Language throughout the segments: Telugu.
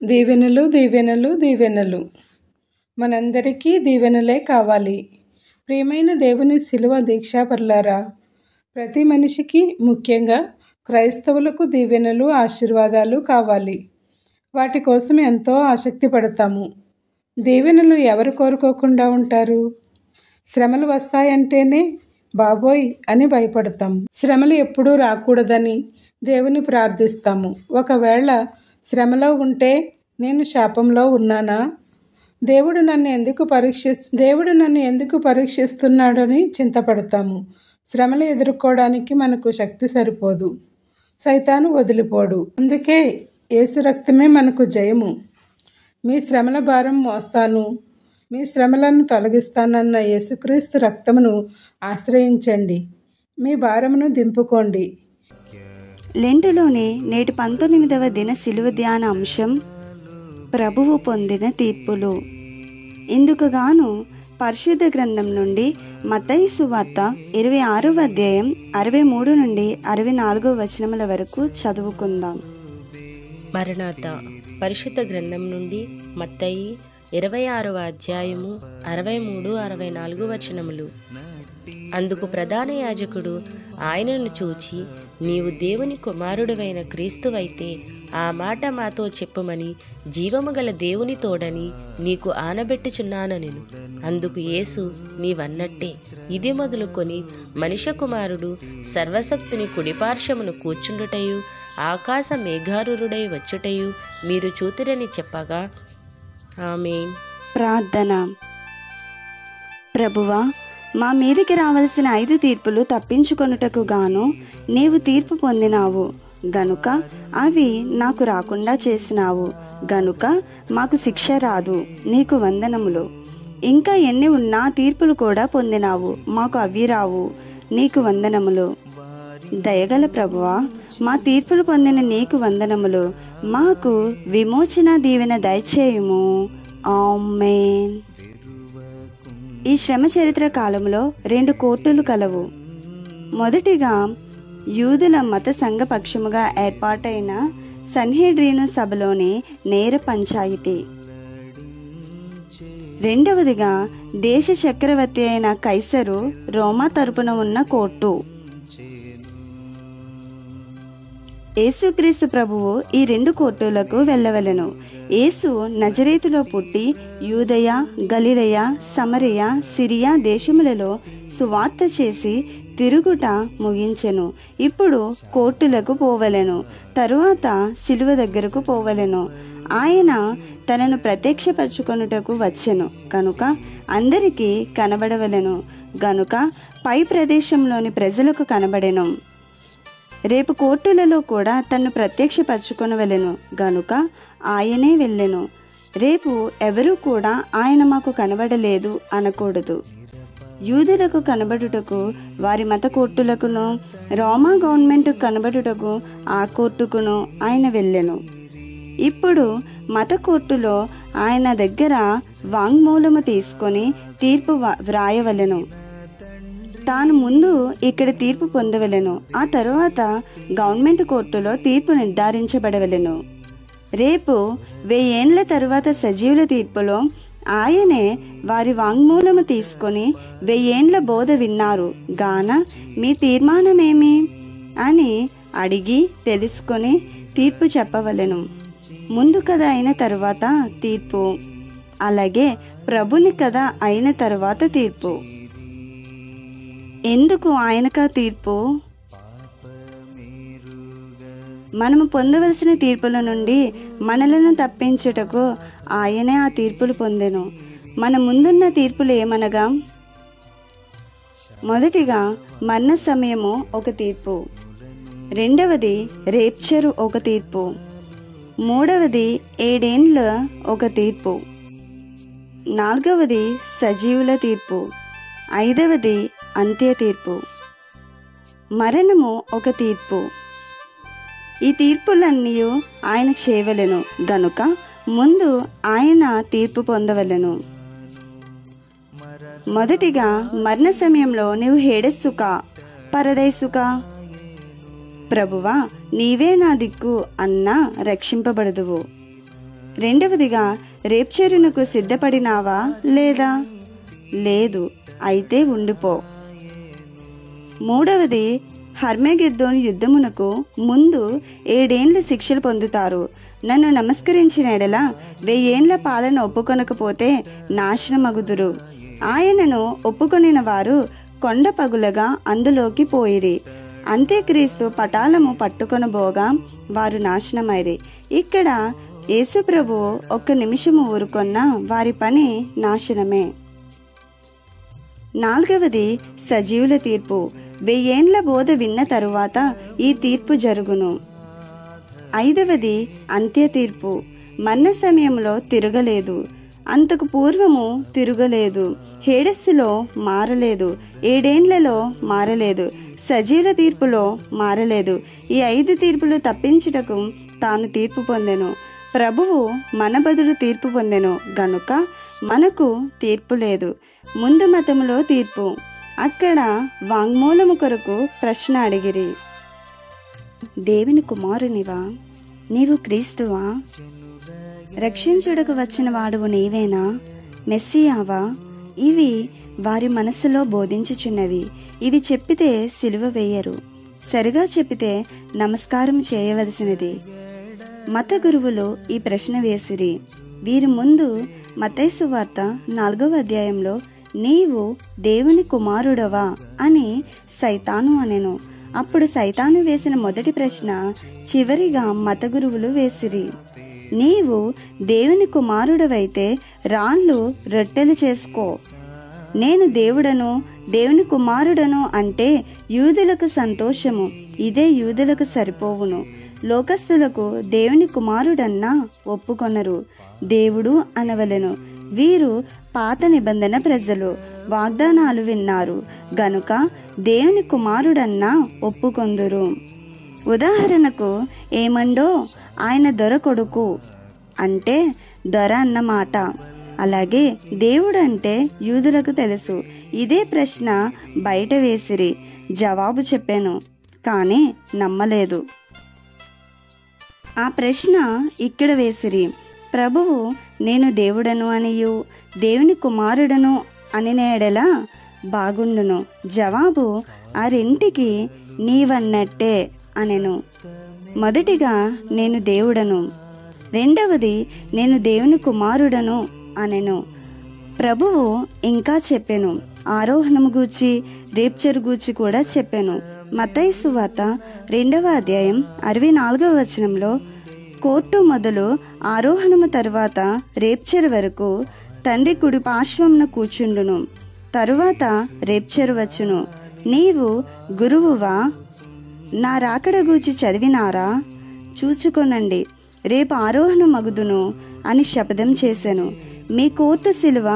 దీవెనలు దీవెనలు దీవెనలు. మనందరికీ దీవెనలే కావాలి. ప్రియమైన దేవుని శిలువ దీక్షాపరులారా, ప్రతి మనిషికి, ముఖ్యంగా క్రైస్తవులకు దీవెనలు, ఆశీర్వాదాలు కావాలి. వాటి కోసం ఎంతో ఆసక్తి పడతాము. దీవెనలు ఎవరు కోరుకోకుండా ఉంటారు? శ్రమలు వస్తాయంటేనే బాబోయ్ అని భయపడతాము. శ్రమలు ఎప్పుడూ రాకూడదని దేవుని ప్రార్థిస్తాము. ఒకవేళ శ్రమలో ఉంటే నేను శాపంలో ఉన్నానా? దేవుడు నన్ను ఎందుకు పరీక్షిస్తున్నాడని చింతపడతాము. శ్రమలు ఎదుర్కోవడానికి మనకు శక్తి సరిపోదు. సైతాను వదిలిపోడు. అందుకే యేసు రక్తమే మనకు జయము. మీ శ్రమల భారం మోస్తాను, మీ శ్రమలను తొలగిస్తానన్న యేసుక్రీస్తు రక్తమును ఆశ్రయించండి. మీ భారమును దింపుకోండి. లెంటులోని నేటి 19వ దిన శిలువ ధ్యాన అంశం ప్రభువు పొందిన తీర్పులు. ఇందుకు గాను పరిశుద్ధ గ్రంథం నుండి మత్తయి సువార్త 26వ అధ్యాయం 63 నుండి 64 వచనముల వరకు చదువుకుందాం. మరణాత. పరిశుద్ధ గ్రంథం నుండి మత్తయి 26వ అధ్యాయము 63, 64 వచనములు. అందుకు ప్రధాన యాజకుడు ఆయనను చూచి, నీవు దేవుని కుమారుడివైన క్రీస్తువైతే ఆ మాట మాతో చెప్పుమని జీవము గల దేవుని తోడని నీకు ఆనబెట్టుచున్నానెను. అందుకు యేసు, నీవన్నట్టే. ఇది మొదలుకొని మనుష్య కుమారుడు సర్వశక్తిని కుడిపార్శ్వమును కూర్చుండుటయు ఆకాశ మేఘారుడై వచ్చుటయు మీరు చూతురని చెప్పగా. ఆమేన్. ప్రార్థన. ప్రభువా, మా మీదికి రావలసిన 5 తీర్పులు తప్పించుకొనుటకు గాను నీవు తీర్పు పొందినావు గనుక అవి నాకు రాకుండా చేసినావు గనుక మాకు శిక్ష రాదు. నీకు వందనములు. ఇంకా ఎన్ని ఉన్నా తీర్పులు కూడా పొందినావు, మాకు అవి రావు. నీకు వందనములు. దయగల ప్రభువా, మా తీర్పులు పొందిన నీకు వందనములు. మాకు విమోచన దీవెన దయచేయుము. ఆమేన్. ఈ శ్రమ చరిత్ర కాలంలో 2 కోర్టులు కలవు. మొదటిగా యూదుల మత సంఘ పక్షముగా ఏర్పాటైన సన్హెడ్రీను సభలోని నేర పంచాయితీ. రెండవదిగా దేశ చక్రవర్తి అయిన కైసరు రోమా తరపున ఉన్న కోర్టు. యేసుక్రీస్తు ప్రభువు ఈ 2 కోర్టులకు వెళ్ళవలెను. యేసు నజరేతులో పుట్టి యూదయ, గలిలయ, సమరయ, సిరియా దేశములలో సువార్త చేసి తిరుగుట ముగించెను. ఇప్పుడు కోర్టులకు పోవలెను. తరువాత సిలువ దగ్గరకు పోవలెను. ఆయన తనను ప్రత్యక్షపరచుకొనుటకు వచ్చెను కనుక అందరికీ కనబడవలెను గనుక పై ప్రదేశంలోని ప్రజలకు కనబడెను. రేపు కోర్టులలో కూడా తన్ను ప్రత్యక్షపరచుకొనవలెను గనుక ఆయనే వెళ్ళెను. రేపు ఎవరూ కూడా ఆయన మాకు కనబడలేదు అనకూడదు. యూదులకు కనబడుటకు వారి మత కోర్టులకును, రోమా గవర్నమెంట్ కనబడుటకు ఆ కోర్టుకును ఆయన వెళ్ళెను. ఇప్పుడు మత కోర్టులో ఆయన దగ్గర వాంగ్మూలము తీసుకొని తీర్పు వ్రాయవలెను. తాను ముందు ఇక్కడ తీర్పు పొందవలెను. ఆ తరువాత గవర్నమెంట్ కోర్టులో తీర్పు నిర్ధారించబడవలెను. రేపు 1000 ఏండ్ల తరువాత సజీవుల తీర్పులో ఆయనే వారి వాంగ్మూలము తీసుకొని 1000 ఏండ్ల బోధ విన్నారు గాన మీ తీర్మానమేమి అని అడిగి తెలుసుకొని తీర్పు చెప్పవలెను. ముందు కథ అయిన తరువాత తీర్పు, అలాగే ప్రభుని కథ అయిన తరువాత తీర్పు. ఎందుకు ఆయనకా తీర్పు? మనము పొందవలసిన తీర్పుల నుండి మనలను తప్పించుటకు ఆయనే ఆ తీర్పులు పొందెను. మన ముందున్న తీర్పులు ఏమనగా, మొదటిగా మరణ సమయము ఒక తీర్పు, రెండవది రేప్చరు ఒక తీర్పు, మూడవది 7 ఏండ్ల ఒక తీర్పు, నాలుగవది సజీవుల తీర్పు, ఐదవది అంత్య తీర్పు. మరణము ఒక తీర్పు. ఈ తీర్పులన్నీ ఆయన చేయవలెను గనుక ముందు ఆయన తీర్పు పొందవలెను. మొదటిగా మరణ సమయంలో నీవు హేడెస్సుకా పరదైసుకా? ప్రభువా, నీవే నా దిక్కు అన్నా రక్షింపబడదువు. రెండవదిగా రేప్చెరునకు సిద్ధపడినావా లేదా? లేదు, అయితే ఉండిపో. మూడవది, హర్మగెద్దోను యుద్ధమునకు ముందు 7 ఏండ్లు శిక్షలు పొందుతారు. నన్ను నమస్కరించిన ఎడల 1000 ఏండ్ల పాలన ఒప్పుకొనకపోతే నాశనమగుదురు. ఆయనను ఒప్పుకొనిన వారు కొండ పగులగా అందులోకి పోయిరి. అంత్యక్రీస్తు పటాలము పట్టుకొనబోగా వారు నాశనమైరి. ఇక్కడ యేసుప్రభు ఒక్క నిమిషము ఊరుకొన్న వారి పని నాశనమే. నాలుగవది, సజీవుల తీర్పు. 1000 ఏండ్ల బోధ విన్న తరువాత ఈ తీర్పు జరుగును. ఐదవది, అంత్య తీర్పు. మరణ సమయంలో తిరగలేదు, అంతకు పూర్వము తిరగలేదు, హేడస్సులో మారలేదు, 7 ఏండ్లలో మారలేదు, సజీవుల తీర్పులో మారలేదు. ఈ 5 తీర్పులు తప్పించుటకు తాను తీర్పు పొందెను. ప్రభువు మన బదులు తీర్పు పొందెను గనుక మనకు తీర్పు లేదు. ముందు మతములో తీర్పు. అక్కడ వాంగ్మూలము కొరకు ప్రశ్న అడిగిరి. దేవుని కుమారునివా? నీవు క్రీస్తువా? రక్షించుటకు వచ్చిన వాడువు నీవేనా? మెస్సియావా? ఇవి వారి మనస్సులో బోధించుచున్నవి. ఇవి చెప్పితే సిలువ వేయరు, సరిగా చెప్పితే నమస్కారం చేయవలసినది. మత గురువులు ఈ ప్రశ్న వేసిరి. వీరి ముందు మత్తయి సువార్త 4వ అధ్యాయంలో నీవు దేవుని కుమారుడవా అని సైతాను అనెను. అప్పుడు సైతాను వేసిన మొదటి ప్రశ్న చివరిగా మత గురువులు వేసిరి. నీవు దేవుని కుమారుడవైతే రాళ్ళు రొట్టెలు చేసుకో. నేను దేవుడను, దేవుని కుమారుడను అంటే యూదులకు సంతోషము, ఇదే యూదులకు సరిపోవును. లోకస్తులకు దేవుని కుమారుడన్నా ఒప్పుకొనరు, దేవుడు అనవలెను. వీరు పాత నిబంధన ప్రజలు, వాగ్దానాలు విన్నారు గనుక దేవుని కుమారుడన్నా ఒప్పుకొందురు. ఉదాహరణకు ఏమండో ఆయన దొర కొడుకు అంటే దొర అన్నమాట. అలాగే దేవుడు అంటే యూదులకు తెలుసు. ఇదే ప్రశ్న బయట వేసిరి. జవాబు చెప్పాను, కానీ నమ్మలేదు. ఆ ప్రశ్న ఇక్కడ వేసిరి. ప్రభువు నేను దేవుడను అనియు దేవుని కుమారుడను అనినేడలా బాగుండును. జవాబు ఆ రెంటికి నీవన్నట్టే అనెను. మొదటిగా నేను దేవుడను, రెండవది నేను దేవుని కుమారుడను అనెను. ప్రభువు ఇంకా చెప్పెను. ఆరోహణము గూర్చి రేప్చెరు గూర్చి కూడా చెప్పెను. మత్తయి సువార్త 2వ అధ్యాయం 64వ వచనంలో కోర్టు మొదలు ఆరోహణము తరువాత రేప్చెరు వరకు తండ్రి కుడి పార్శ్వమున కూర్చుండును, తరువాత రేప్చెరు వచ్చును. నీవు గురువువా? నా రాకడ గూర్చి చదివినారా? చూచుకొనండి, రేపు ఆరోహణ మగుదును అని శపథం చేశాను. మీ కోర్టు శిలువ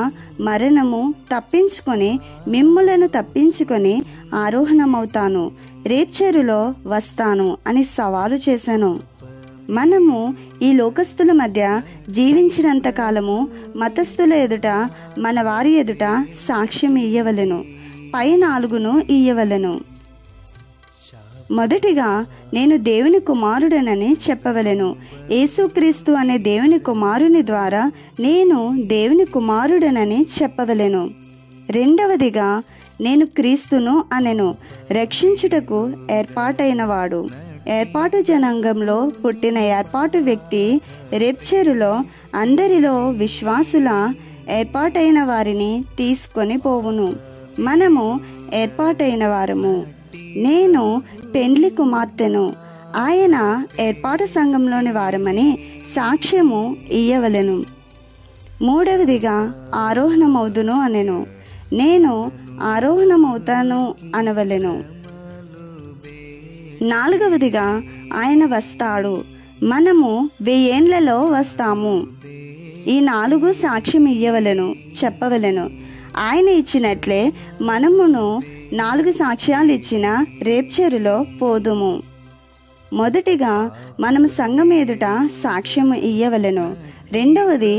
మరణము తప్పించుకొని మిమ్ములను తప్పించుకొని ఆరోహణమవుతాను, రేప్చెరులో వస్తాను అని సవాలు చేశాను. మనము ఈ లోకస్తుల మధ్య జీవించినంత కాలము మతస్థుల ఎదుట మన వారి ఎదుట సాక్ష్యం ఇయ్యవలెను, పై 4ను ఇయ్యవలెను. మొదటిగా నేను దేవుని కుమారుడనని చెప్పవలెను. యేసుక్రీస్తు అనే దేవుని కుమారుని ద్వారా నేను దేవుని కుమారుడనని చెప్పవలెను. రెండవదిగా నేను క్రీస్తును అనెను. రక్షించుటకు ఏర్పాటైనవాడు. ఏర్పాటు జనాంగంలో పుట్టిన ఏర్పాటు వ్యక్తి రేప్చెరులో అందరిలో విశ్వాసుల ఏర్పాటైన వారిని తీసుకొని పోవును. మనము ఏర్పాటైన వారము. నేను పెండ్లి కుమార్తెను, ఆయన ఏర్పాటు సంఘంలోని వారమని సాక్ష్యము ఇయ్యవలెను. మూడవదిగా ఆరోహణమవుదును అనెను. నేను ఆరోహణమవుతాను అనవలెను. నాలుగవదిగా ఆయన వస్తాడు, మనము 1000 ఏండ్లలో వస్తాము. ఈ 4 సాక్ష్యం ఇయ్యవలెను, చెప్పవలెను. ఆయన ఇచ్చినట్లే మనమును 4 సాక్ష్యాలు ఇచ్చిన రేప్చెరులో పోదుము. మొదటిగా మనము సంఘం ఎదుట సాక్ష్యం ఇయ్యవలెను. రెండవది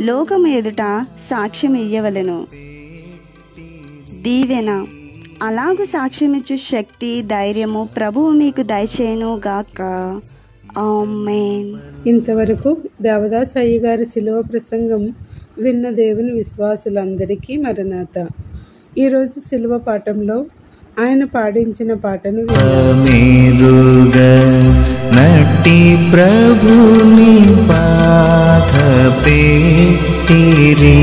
లోకం ఎదుట సాక్ష్యం ఇయ్యవలెను. దీవెన. అలాగు సాక్ష్యమిచ్చు శక్తి ధైర్యము ప్రభువు మీకు దయచేయును గాక. ఆమేన్. ఇంతవరకు దేవదాస్ అయ్య గారి శిలువ ప్రసంగం విన్న దేవుని విశ్వాసులందరికీ మరణాత. ఈరోజు శిలువ పాఠంలో ఆయన పాడించిన పాటను మీరుగా నటి ప్రభుని పాద పెట్టిరి,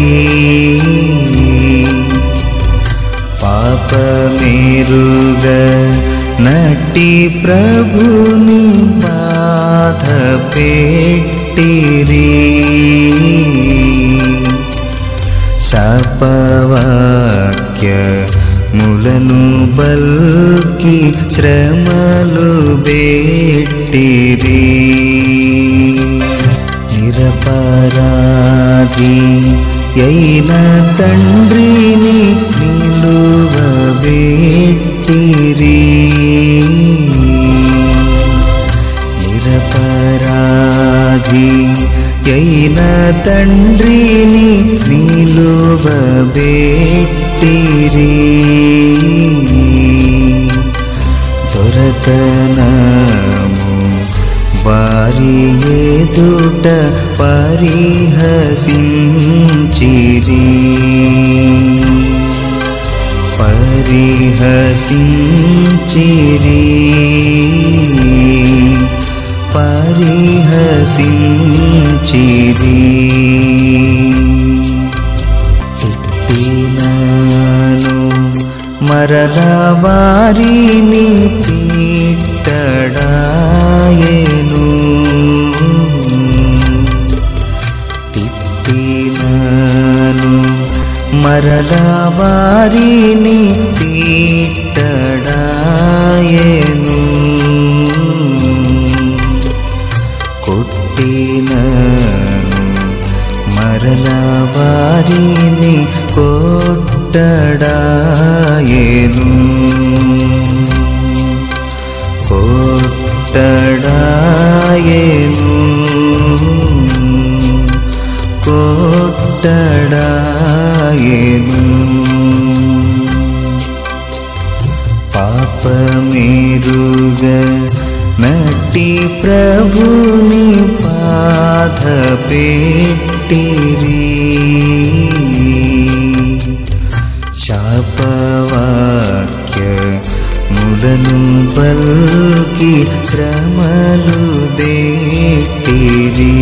పాపమేరుగా నటి ప్రభుని బాధ పెట్టిరి, శాపవాక్య ములను బల్కి శ్రమలు బెట్టిరి, నిరపరాధి అయిన తండ్రిని నిలువబెట్టిరి, నిరపరాధి అయిన తండ్రిని నిలువబెట్టిరి, దొరతనము వారి ఎదుట పరిహసించిరి, పరిహసించిరి, పరిహసించిరి, తిట్టినాను మరల వారిని తిట్టడాయెను, తిట్టినాను మరల వారిని తిట్టడాయెను, కొట్టినాను మరల వారిని కొట్టడాయెను, కొట్టడాయెను, కొట్టడాయెను, పాపమేరుగా నటి ప్రభుని పాద పెట్టిరి, శాపవాక్య ములను బల్కి శ్రమలు బెట్టిరి,